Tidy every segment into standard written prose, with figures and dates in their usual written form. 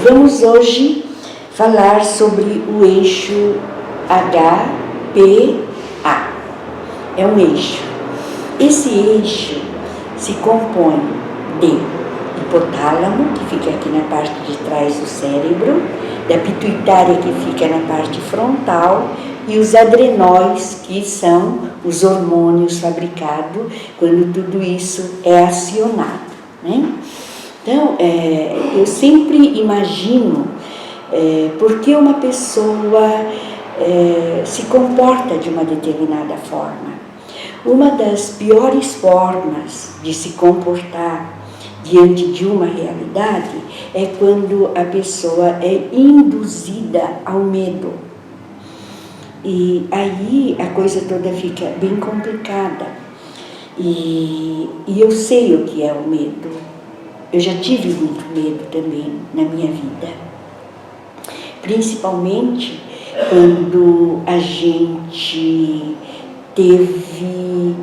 Vamos hoje falar sobre o eixo HPA. É um eixo. Esse eixo se compõe de hipotálamo, que fica aqui na parte de trás do cérebro, da pituitária, que fica na parte frontal, e os adrenóis, que são os hormônios fabricados quando tudo isso é acionado, né? Então, eu sempre imagino por que uma pessoa se comporta de uma determinada forma. Uma das piores formas de se comportar diante de uma realidade é quando a pessoa é induzida ao medo. E aí a coisa toda fica bem complicada. E eu sei o que é o medo. Eu já tive muito medo também na minha vida. Principalmente quando a gente teve...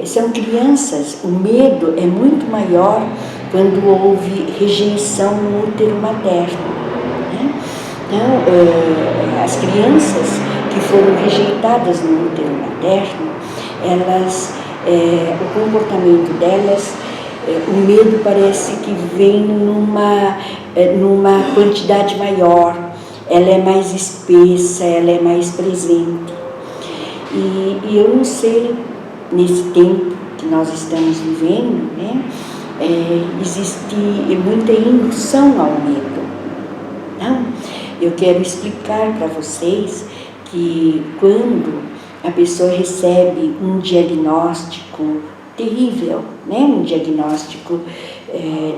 são crianças, o medo é muito maior quando houve rejeição no útero materno, né? Então, as crianças que foram rejeitadas no útero materno, elas, o comportamento delas, o medo parece que vem numa quantidade maior, ela é mais espessa, ela é mais presente. E eu não sei, nesse tempo que nós estamos vivendo, né, existe muita indução ao medo. Então, eu quero explicar para vocês que quando a pessoa recebe um diagnóstico terrível, né, um diagnóstico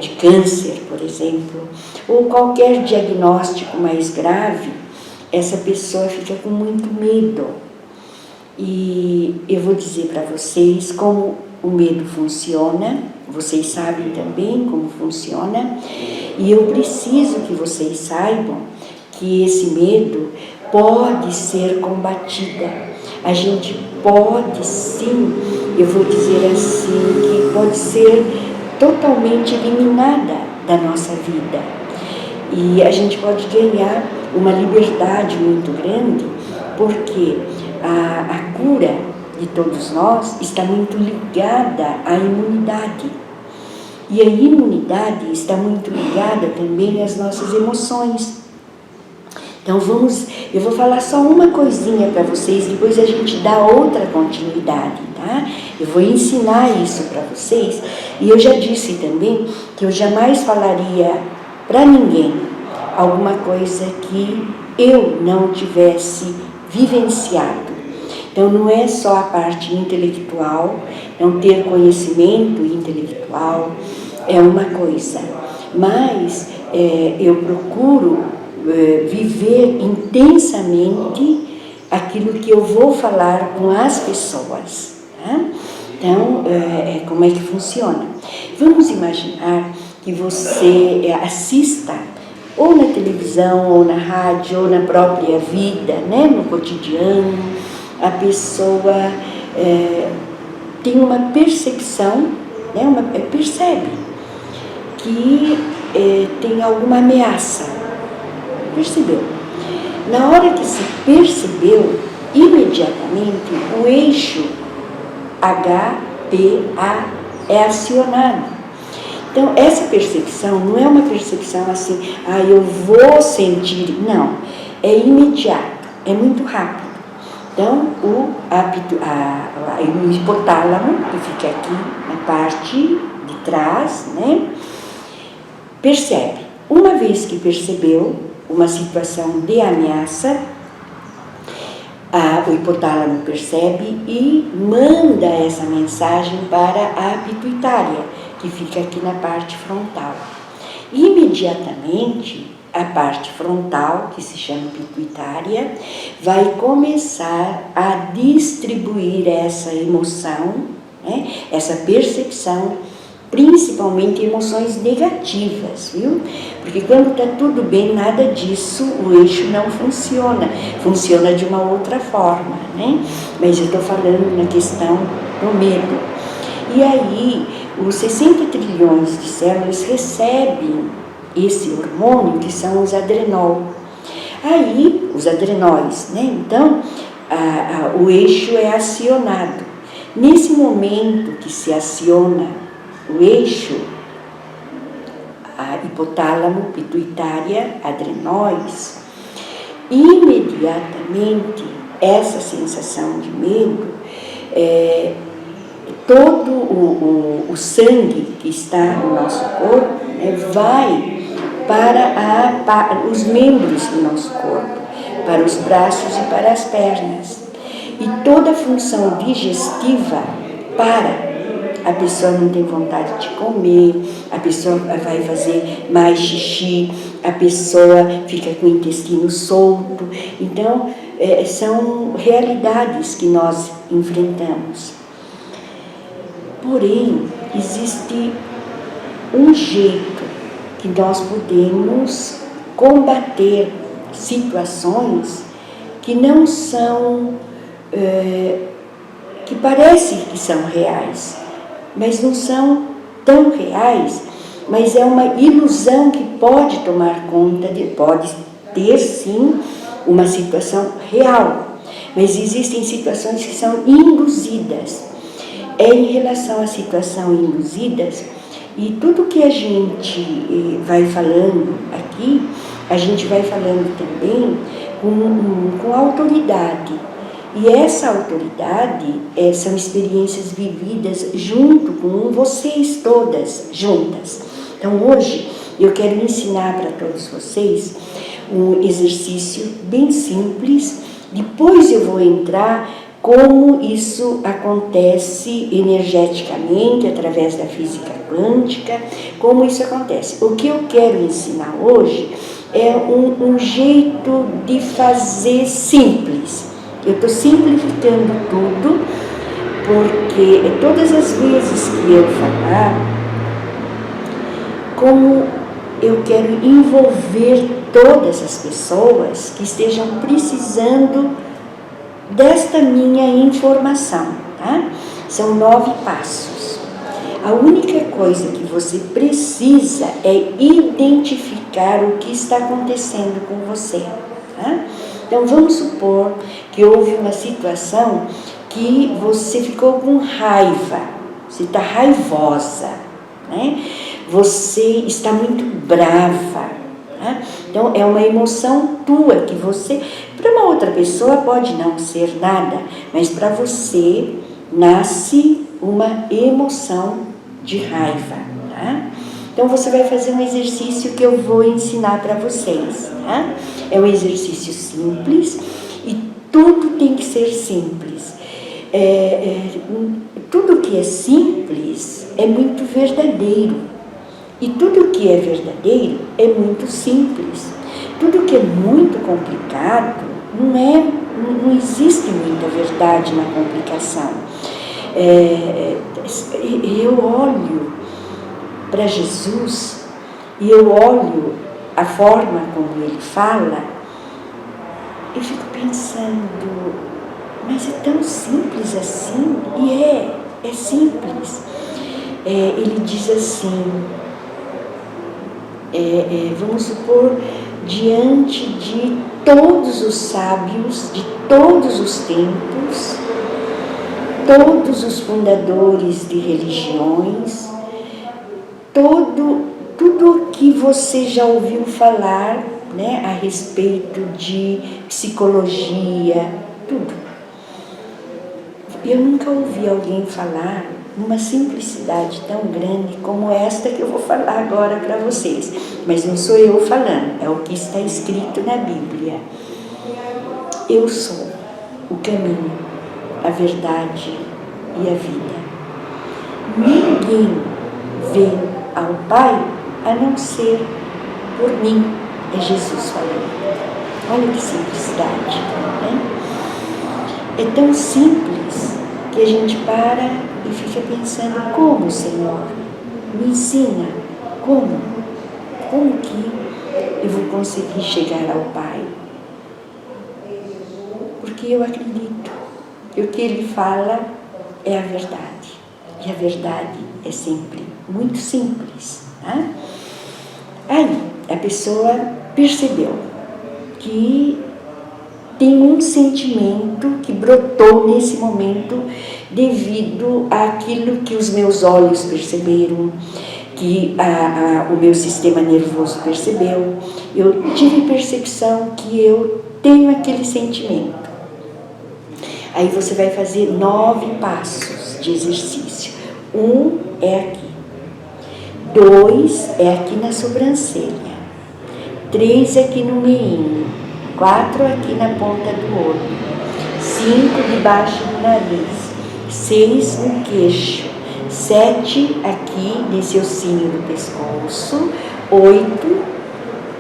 de câncer, por exemplo, ou qualquer diagnóstico mais grave, essa pessoa fica com muito medo. E eu vou dizer para vocês como o medo funciona, vocês sabem também como funciona, e eu preciso que vocês saibam que esse medo pode ser combatida. A gente pode sim, eu vou dizer assim, que pode ser totalmente eliminada da nossa vida. E a gente pode ganhar uma liberdade muito grande, porque a cura de todos nós está muito ligada à imunidade. E a imunidade está muito ligada também às nossas emoções. Então eu vou falar só uma coisinha para vocês, depois a gente dá outra continuidade, tá? Eu vou ensinar isso para vocês, e eu já disse também que eu jamais falaria para ninguém alguma coisa que eu não tivesse vivenciado. Então não é só a parte intelectual, não ter conhecimento intelectual é uma coisa, mas eu procuro viver intensamente aquilo que eu vou falar com as pessoas, tá? Então, como é que funciona? Vamos imaginar que você assista ou na televisão, ou na rádio, ou na própria vida, né, no cotidiano, a pessoa tem uma percepção, né, percebe que tem alguma ameaça. Percebeu? Na hora que se percebeu, imediatamente o eixo HPA é acionado. Então, essa percepção não é uma percepção assim, eu vou sentir, não, é imediato, é muito rápido. Então, o hipotálamo, que fica aqui na parte de trás, né, percebe. Uma vez que percebeu uma situação de ameaça, o hipotálamo percebe e manda essa mensagem para a pituitária, que fica aqui na parte frontal. Imediatamente, a parte frontal, que se chama pituitária, vai começar a distribuir essa emoção, né, essa percepção, principalmente emoções negativas, viu? Porque quando está tudo bem, nada disso, o eixo não funciona, funciona de uma outra forma, né? Mas eu estou falando na questão do medo. E aí, os 60 trilhões de células recebem esse hormônio, que são os adrenol. Aí, os adrenóis, né? Então, o eixo é acionado. Nesse momento que se aciona o eixo, a hipotálamo, pituitária, adrenóis, imediatamente essa sensação de medo, todo o sangue que está no nosso corpo, né, vai para os membros do nosso corpo, para os braços e para as pernas. E toda a função digestiva para. A pessoa não tem vontade de comer, a pessoa vai fazer mais xixi, a pessoa fica com o intestino solto. Então, são realidades que nós enfrentamos. Porém, existe um jeito que nós podemos combater situações que não são, que parecem que são reais, mas não são tão reais, mas é uma ilusão que pode tomar conta, pode ter sim uma situação real, mas existem situações que são induzidas. É em relação à situação induzidas, e tudo que a gente vai falando aqui, a gente vai falando também com autoridade. E essa autoridade são experiências vividas junto com vocês todas juntas. Então hoje eu quero ensinar para todos vocês um exercício bem simples. Depois eu vou entrar como isso acontece energeticamente através da física quântica, como isso acontece. O que eu quero ensinar hoje é um jeito de fazer simples. Eu estou simplificando tudo, porque todas as vezes que eu falar, como eu quero envolver todas as pessoas que estejam precisando desta minha informação, tá? São 9 passos. A única coisa que você precisa é identificar o que está acontecendo com você, tá? Então, vamos supor que houve uma situação que você ficou com raiva, você está raivosa, né? Você está muito brava, né? Então, é uma emoção tua que você, para uma outra pessoa pode não ser nada, mas para você nasce uma emoção de raiva, tá? Então, você vai fazer um exercício que eu vou ensinar para vocês, tá? É um exercício simples e tudo tem que ser simples. Tudo que é simples é muito verdadeiro. E tudo que é verdadeiro é muito simples. Tudo que é muito complicado, não existe muita verdade na complicação. Eu olho para Jesus e eu olho a forma como ele fala, eu fico pensando, mas é tão simples assim? E é simples. Ele diz assim, vamos supor, diante de todos os sábios, de todos os tempos, todos os fundadores de religiões, tudo o que você já ouviu falar, né, a respeito de psicologia, tudo. Eu nunca ouvi alguém falar numa simplicidade tão grande como esta que eu vou falar agora para vocês. Mas não sou eu falando, é o que está escrito na Bíblia. Eu sou o caminho, a verdade e a vida. Ninguém vem ao Pai a não ser por mim. É Jesus falando. Olha que simplicidade, né? É tão simples que a gente para e fica pensando, como, Senhor? Me ensina, como? Como que eu vou conseguir chegar ao Pai? Porque eu acredito que o que Ele fala é a verdade. E a verdade é sempre muito simples, tá? Aí, a pessoa percebeu que tem um sentimento que brotou nesse momento devido àquilo que os meus olhos perceberam, que o meu sistema nervoso percebeu. Eu tive percepção que eu tenho aquele sentimento. Aí você vai fazer 9 passos de exercício. 1 é aqui. 2 é aqui na sobrancelha. 3 aqui no meinho. 4 aqui na ponta do olho. 5 debaixo do nariz. 6 no queixo. 7 aqui nesse ossinho do pescoço. 8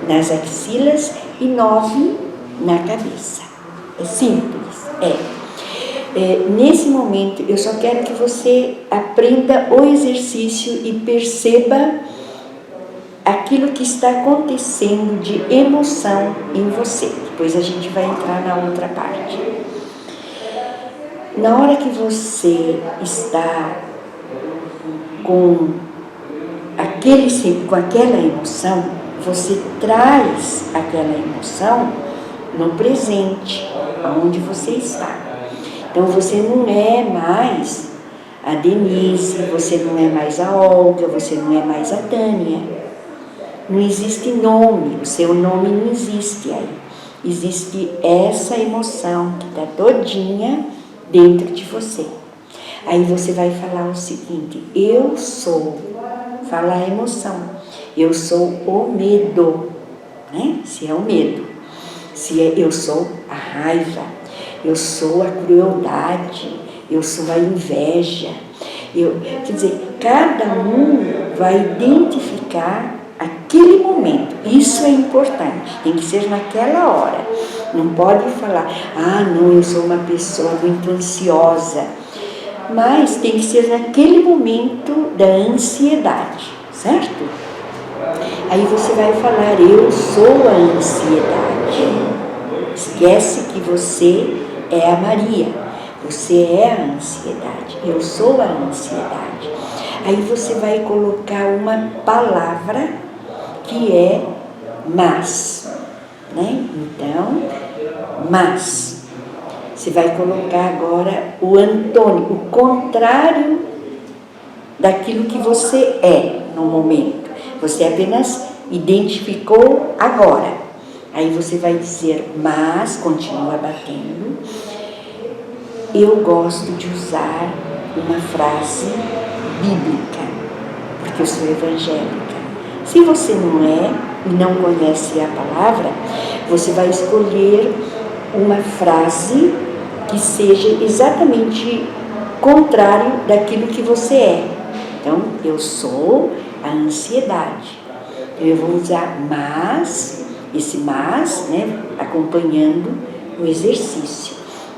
nas axilas e 9 na cabeça. É simples, nesse momento eu só quero que você aprenda o exercício e perceba aquilo que está acontecendo de emoção em você. Depois a gente vai entrar na outra parte. Na hora que você está com aquela emoção, você traz aquela emoção no presente, aonde você está. Então você não é mais a Denise, você não é mais a Olga, você não é mais a Tânia. Não existe nome, o seu nome não existe aí. Existe essa emoção que está todinha dentro de você. Aí você vai falar o seguinte: eu sou, fala a emoção, eu sou o medo, né? Se é o medo, se é eu sou a raiva, eu sou a crueldade, eu sou a inveja. Quer dizer, cada um vai identificar aquele momento. Isso é importante, tem que ser naquela hora. Não pode falar, não, eu sou uma pessoa muito ansiosa. Mas tem que ser naquele momento da ansiedade, certo? Aí você vai falar, eu sou a ansiedade. Esquece que você é a Maria, você é a ansiedade, eu sou a ansiedade. Aí você vai colocar uma palavra que é mas, né? Então, mas. Você vai colocar agora o antônimo, o contrário daquilo que você é no momento. Você apenas identificou agora. Aí você vai dizer, mas, continua batendo. Eu gosto de usar uma frase bíblica, porque eu sou evangélica. Se você não é e não conhece a palavra, você vai escolher uma frase que seja exatamente contrário daquilo que você é. Então, eu sou a ansiedade. Então, eu vou usar mas, esse mas, né, acompanhando o exercício.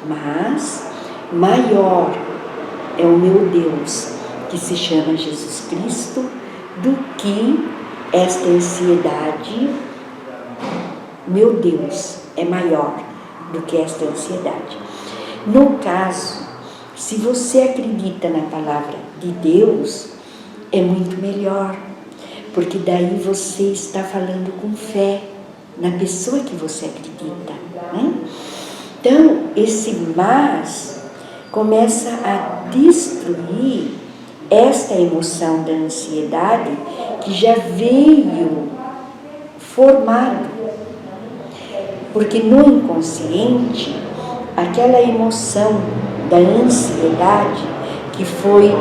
Mas maior é o meu Deus, que se chama Jesus Cristo, do que esta ansiedade. Meu Deus é maior do que esta ansiedade. No caso, se você acredita na palavra de Deus, é muito melhor, porque daí você está falando com fé na pessoa que você acredita, né? Então, esse mas começa a destruir esta emoção da ansiedade que já veio formado, porque no inconsciente, aquela emoção da ansiedade que foi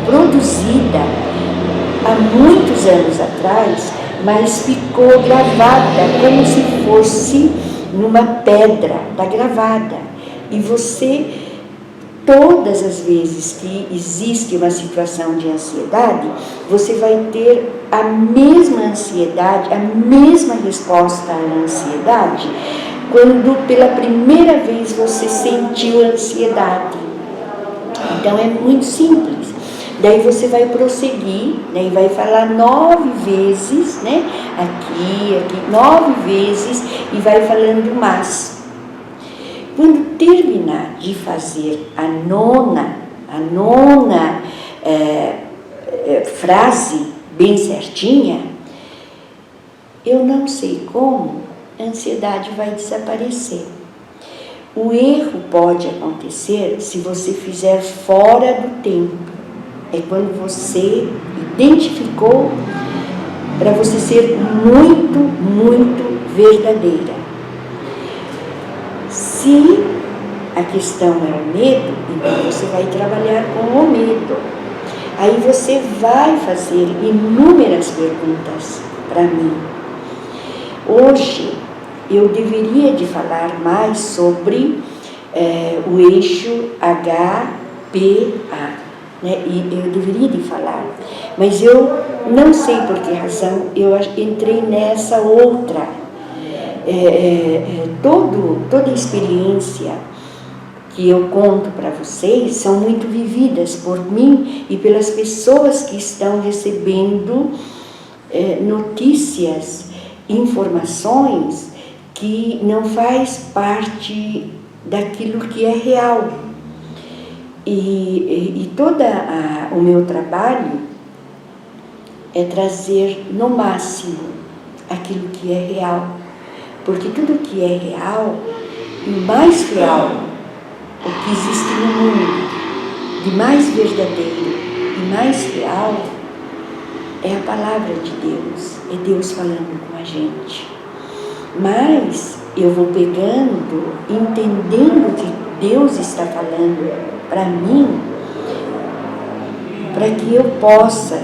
produzida há muitos anos atrás, mas ficou gravada como se fosse numa pedra, está gravada. E você, todas as vezes que existe uma situação de ansiedade, você vai ter a mesma ansiedade, a mesma resposta à ansiedade, quando pela primeira vez você sentiu ansiedade. Então é muito simples. Daí você vai prosseguir, daí vai falar 9 vezes, né? Aqui, 9 vezes, e vai falando mas. Quando terminar de fazer a nona frase bem certinha, eu não sei como, a ansiedade vai desaparecer. O erro pode acontecer se você fizer fora do tempo. É quando você identificou para você ser muito, muito verdadeira. Se a questão é o medo, então você vai trabalhar com o medo. Aí você vai fazer inúmeras perguntas para mim. Hoje eu deveria de falar mais sobre o eixo HPA, né? E eu deveria de falar, mas eu não sei por que razão eu entrei nessa outra. Toda experiência que eu conto para vocês são muito vividas por mim e pelas pessoas que estão recebendo notícias, informações que não faz parte daquilo que é real. E todo o meu trabalho é trazer no máximo aquilo que é real. Porque tudo que é real, e mais real, o que existe no mundo, de mais verdadeiro e mais real, é a palavra de Deus, é Deus falando com a gente. Mas eu vou pegando, entendendo o que Deus está falando para mim, para que eu possa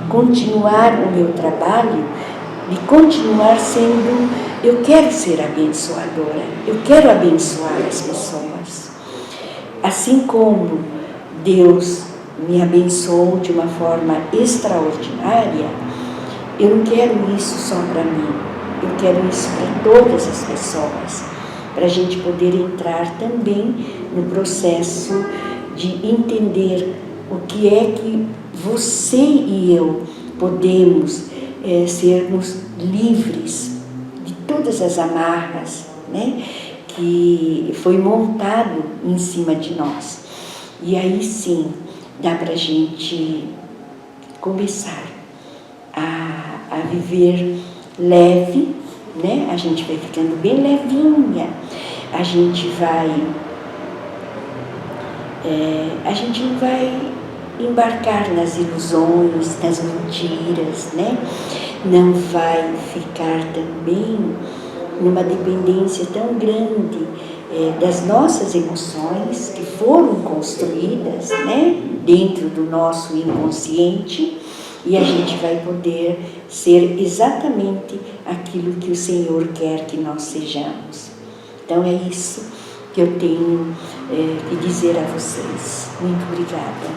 continuar o meu trabalho e continuar sendo, eu quero ser abençoadora, eu quero abençoar as pessoas. Assim como Deus me abençoou de uma forma extraordinária, eu não quero isso só para mim, eu quero isso para todas as pessoas, para a gente poder entrar também no processo de entender o que é que você e eu podemos sermos livres de todas as amarras, né, que foi montado em cima de nós. E aí sim, dá para a gente começar a viver leve, né? A gente vai ficando bem levinha, a gente não vai embarcar nas ilusões, nas mentiras, né? Não vai ficar também numa dependência tão grande das nossas emoções que foram construídas, né, dentro do nosso inconsciente, e a gente vai poder ser exatamente aquilo que o Senhor quer que nós sejamos. Então é isso que eu tenho que dizer a vocês. Muito obrigada.